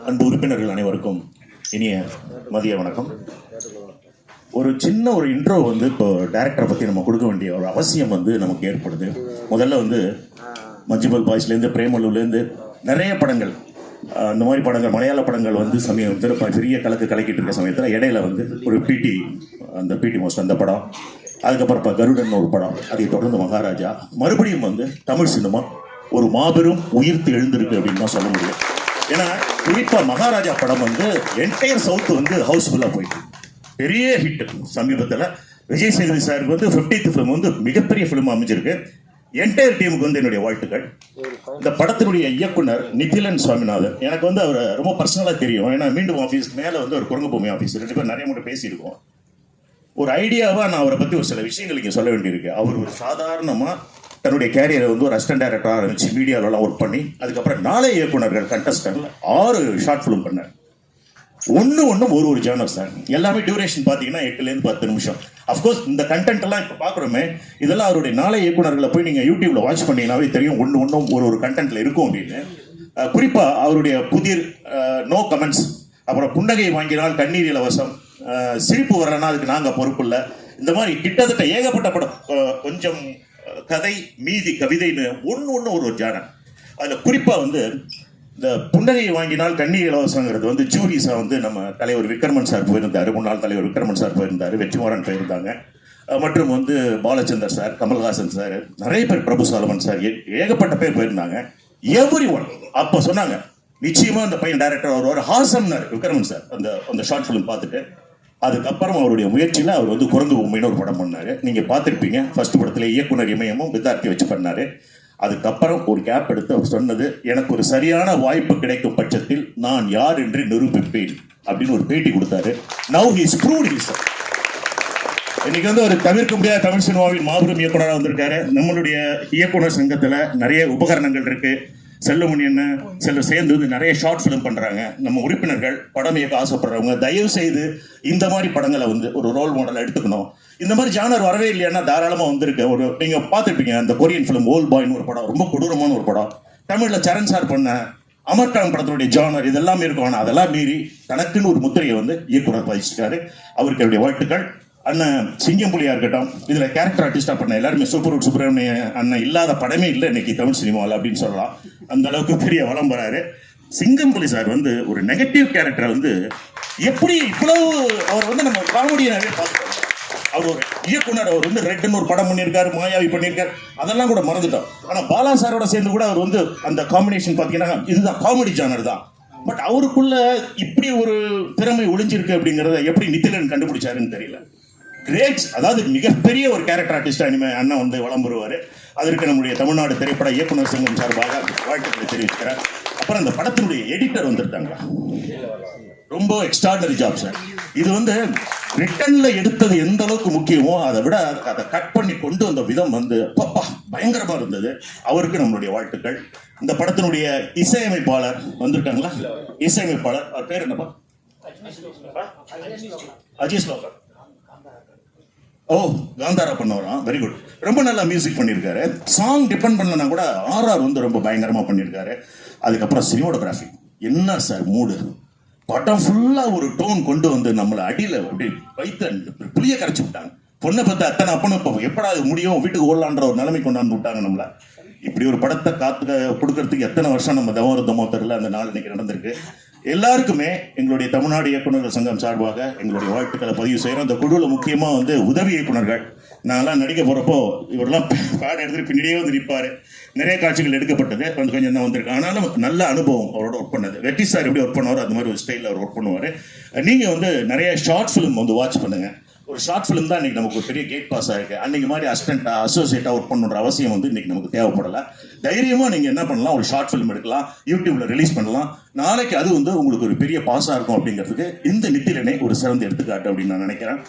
அன்பு உறுப்பினர்கள் அனைவருக்கும் இனிய மதிய வணக்கம். ஒரு சின்ன ஒரு இன்ட்ரோ வந்து இப்போ டைரக்டரை பற்றி நம்ம கொடுக்க வேண்டிய ஒரு அவசியம் வந்து நமக்கு ஏற்படுது. முதல்ல வந்து மஞ்சுமல் பாய்ஸ்லேருந்து பிரேமலூர்லேருந்து நிறைய படங்கள், அந்த மாதிரி படங்கள், மலையாள படங்கள் வந்து சமயத்தில் பெரிய கலக்கிட்டு இருக்க சமயத்தில் இடையில வந்து ஒரு அந்த பிடி மோஸ்ட் அந்த படம், அதுக்கப்புறம் இப்போ கருடன் ஒரு படம், அதை தொடர்ந்து மகாராஜா, மறுபடியும் வந்து தமிழ் சினிமா ஒரு மாபெரும் உயிர்த்து எழுந்திருக்கு அப்படின்னு தான் சொல்ல முடியும். ஏன்னா குறிப்பாக மகாராஜா படம் வந்து என்டையர் சவுத் வந்து ஹவுஸ்ஃபுல்லாக போயிட்டு பெரிய ஹிட். சமீபத்தில் விஜய் சேதுபதி சாருக்கு வந்து 50th ஃபிலிம் வந்து மிகப்பெரிய ஃபிலிம் அமைஞ்சிருக்கு. என்டையர் டீமுக்கு வந்து என்னுடைய வாழ்த்துக்கள். இந்த படத்தினுடைய இயக்குனர் நிதிலன் சுவாமிநாதன், எனக்கு வந்து அவரை ரொம்ப பர்சனலாக தெரியும். ஏன்னா மீண்டும் ஆஃபீஸ் மேலே வந்து ஒரு குரங்குபூமி ஆஃபீஸ், ரெண்டு பேரும் நிறைய முறை பேசியிருக்கோம். ஒரு ஐடியாவாக நான் அவரை பற்றி ஒரு சில விஷயங்கள் இங்கே சொல்ல வேண்டியிருக்கு. அவர் ஒரு சாதாரணமாக தன்னுடைய கேரியரை வந்து ஒரு அசிஸ்டன்ட் டைரக்டராக ஆரம்பிச்சு மீடியாவிலலாம் ஒர்க் பண்ணி அதுக்கப்புறம் 4 இயக்குனர்கள் கண்டஸ்டன்ட்ல 6 ஷார்ட் ஃபிலிம் பண்ணார். ஒன்றும் ஒரு ஜேர்னல் சார். எல்லாமே டியூரேஷன் பார்த்தீங்கன்னா 8லேருந்து 10 நிமிஷம். அஃப்கோர்ஸ் இந்த கண்டென்ட் எல்லாம் இப்போ பார்க்குறோமே, இதெல்லாம் அவருடைய 4 இயக்குனர்களை போய் நீங்கள் யூடியூப்ல வாட்ச் பண்ணீங்கன்னாவே தெரியும் ஒன்றும் ஒரு கண்டென்ட்ல இருக்கும் அப்படின்னு. குறிப்பாக அவருடைய புதிர், நோ கமெண்ட்ஸ், அப்புறம் புன்னகை வாங்கினால் கண்ணீர் இலவசம், சிரிப்பு வரலன்னா அதுக்கு நாங்கள் பொறுப்பு இல்லை, இந்த மாதிரி கிட்டத்தட்ட ஏகப்பட்ட படம், கொஞ்சம் கதை மீதி கவிதைன்னு ஒன்று ஒரு ஜானர். அதில் குறிப்பாக வந்து இந்த புன்னகையை வாங்கினால் கண்ணீர் இலவசங்கிறது வந்து ஜூரிஸாக வந்து நம்ம தலைவர் விக்ரமன் சார் போயிருந்தார், முன்னாள் தலைவர் விக்ரமன் சார் போயிருந்தார், வெற்றிமாறன் போயிருந்தாங்க, மற்றும் வந்து பாலச்சந்தர் சார், கமல்ஹாசன் சார், நிறைய பேர், பிரபு சாலமன் சார், ஏகப்பட்ட பேர் போயிருந்தாங்க. எவ்ரி ஒன் அப்போ சொன்னாங்க நிச்சயமாக அந்த பையன் டைரக்டர் வருவார். ஹாசம்னார் விக்ரமன் சார் அந்த ஷார்ட் ஃபிலிம் பார்த்துட்டு. அதுக்கப்புறம் அவருடைய முயற்சியில் அவர் வந்து குரங்கு பொம்மைன்னு ஒரு படம் பண்ணார். நீங்கள் பார்த்துருப்பீங்க. ஃபர்ஸ்ட் படத்தில் இயக்குனர் இமயமும் வித்தார்த்தி வச்சு பண்ணார். அதுக்கப்புறம் ஒரு கேப் எடுத்து அவர் சொன்னது, எனக்கு ஒரு சரியான வாய்ப்பு கிடைக்கும் பட்சத்தில் நான் யார் என்று நிரூபிப்பேன் அப்படின்னு ஒரு பேட்டி கொடுத்தாரு. Now he is proved himself. இன்னைக்கு வந்து ஒரு தவிர்க்க முடியாத தமிழ் சினிமாவின் மாபெரும் இயக்குனராக வந்திருக்காரு. நம்மளுடைய இயக்குனர் சங்கத்தில் நிறைய உபகரணங்கள் இருக்கு. செல்லுமணி என்ன சேர்ந்து வந்து நிறைய ஷார்ட் ஃபிலிம் பண்றாங்க. நம்ம உறுப்பினர்கள் படம் இயக்க ஆசைப்படுறவங்க தயவு செய்து இந்த மாதிரி படங்களை வந்து ஒரு ரோல் மாடல் எடுத்துக்கணும். இந்த மாதிரி ஜானர் வரவே இல்லையானா தாராளமா வந்திருக்கு. ஒரு நீங்க பார்த்துருப்பீங்க அந்த கொரியன் ஃபிலிம் ஓல் பாய்னு ஒரு படம், ரொம்ப கொடூரமான ஒரு படம். தமிழ்ல சரண் சார் பண்ண அமர்கான் படத்தினுடைய ஜானர் இதெல்லாம் இருக்கும். ஆனால் அதெல்லாம் மீறி தனக்குன்னு ஒரு முத்திரையை வந்து இயக்குனர் பதிச்சிருக்காரு. அவருக்கு என்னுடைய வாழ்த்துக்கள். அண்ணன் சிங்கம்புலியா இருக்கட்டும், இதுல கேரக்டர் ஆர்டிஸ்டா பண்ண எல்லாருமே சூப்பர் சுப்பிரமணிய அண்ணன் இல்லாத படமே இல்லை இன்னைக்கு தமிழ் சினிமாவில் அப்படின்னு சொல்லலாம். அந்த அளவுக்கு பெரிய வளம் வராரு. சிங்கம்புலி சார் வந்து ஒரு நெகட்டிவ் கேரக்டரை வந்து எப்படி இவ்வளவு, அவர் வந்து நம்ம காமெடியாவே பார்த்துட்டோம். அவர் ஒரு இயக்குனர், அவர் வந்து ரெட்னு ஒரு படம் பண்ணியிருக்காரு, மாயாவி பண்ணியிருக்காரு, அதெல்லாம் கூட மறந்துட்டோம். ஆனால் பாலா சாரோட சேர்ந்து கூட அவர் வந்து அந்த காம்பினேஷன் பார்த்தீங்கன்னா இதுதான் காமெடி ஜானர் தான். பட் அவருக்குள்ள இப்படி ஒரு திறமை ஒளிஞ்சிருக்கு அப்படிங்கிறத எப்படி நிதிலன் கண்டுபிடிச்சாருன்னு தெரியல. கிரேட், அதாவது மிகப்பெரிய ஒரு கேரக்டர் ஆர்டிஸ்டா இனிமே அண்ணன் வந்து வளம் வருவாரு. அதற்கு நம்முடைய தமிழ்நாடு திரைப்பட இயக்குனர் சங்கம் சார்பாக வாழ்த்துக்களை தெரிவிக்கிறார். அப்புறம் அந்த படத்தினுடைய எடிட்டர் வந்துருக்காங்க, ரொம்ப எக்ஸ்ட்ராடனரி ஜாப் சார். இது வந்து ரிட்டன்ல எடுத்தது எந்த அளவுக்கு முக்கியமோ அதை விட அதை கட் பண்ணி கொண்டு வந்த விதம் வந்து பயங்கரமா இருந்தது. அவருக்கு நம்மளுடைய வாழ்த்துக்கள். இந்த படத்தினுடைய இசையமைப்பாளர் வந்திருக்காங்களா? இசையமைப்பாளர் அவர் பேர் என்னப்பா? அஜய் ஸ்லோகர். ஓ, காந்தாரா பண்ணவராம், வெரி குட். ரொம்ப நல்லா மியூசிக் பண்ணியிருக்காரு. சாங் டிபெண்ட் பண்ணலன்னா கூட ஆர்ஆர் வந்து ரொம்ப பயங்கரமா பண்ணியிருக்காரு. அதுக்கப்புறம் சினிமோட்டோகிராஃபி என்ன சார் மூடு, படம் ஃபுல்லா ஒரு டோன் கொண்டு வந்து நம்மளை அடியில் அப்படி வைத்து புளிய கரைச்சி விட்டாங்க. பொண்ணை பார்த்து அத்தனை அப்பனும் எப்படா அது முடியும் வீட்டுக்கு ஓடலான்ற ஒரு நிலைமை கொண்டாந்து விட்டாங்க நம்மள. இப்படி ஒரு படத்தை கொடுக்கறதுக்கு எத்தனை வருஷம் நம்ம தமோ தெரியல. அந்த நாள் இன்னைக்கு நடந்திருக்கு. எல்லாருக்குமே எங்களுடைய தமிழ்நாடு இயக்குநர்கள் சங்கம் சார்பாக எங்களுடைய வாழ்த்துக்களை பதிவு செய்கிறோம். இந்த குழுவில் முக்கியமாக வந்து உதவி இயக்குநர்கள், நான்லாம் நடிக்க போகிறப்போ இவரெல்லாம் பாடம் எடுத்துட்டு பின்னாடியே வந்து நிற்பார். நிறைய காட்சிகள் எடுக்கப்பட்டது, கொஞ்சம் தான் வந்திருக்கு. ஆனாலும் நல்ல அனுபவம் அவரோட ஒர்க் பண்ணது. வெற்றி சார் எப்படி ஒர்க் பண்ணுவார் அந்த மாதிரி ஒரு ஸ்டைலில் அவர் ஒர்க் பண்ணுவார். நீங்கள் வந்து நிறைய ஷார்ட் ஃபிலிம் வந்து வாட்ச் பண்ணுங்கள். ஒரு ஷார்ட் ஃபிலிம் தான் இன்னைக்கு நமக்கு ஒரு பெரிய கேட் பாஸ் ஆயிருக்கு. அன்னைக்கு மாதிரி அசிஸ்டண்டா அசோசியேட்டா ஒர்க் பண்ணுற அவசியம் வந்து இன்னைக்கு நமக்கு தேவைப்படல. தைரியமா நீங்க என்ன பண்ணலாம், ஒரு ஷார்ட் ஃபிலிம் எடுக்கலாம், யூடியூப்ல ரிலீஸ் பண்ணலாம். நாளைக்கு அது வந்து உங்களுக்கு ஒரு பெரிய பாஸா இருக்கும் அப்படிங்கிறதுக்கு இந்த நித்திலனை ஒரு சிறந்த எடுத்துக்காட்டு அப்படின்னு நான் நினைக்கிறேன்.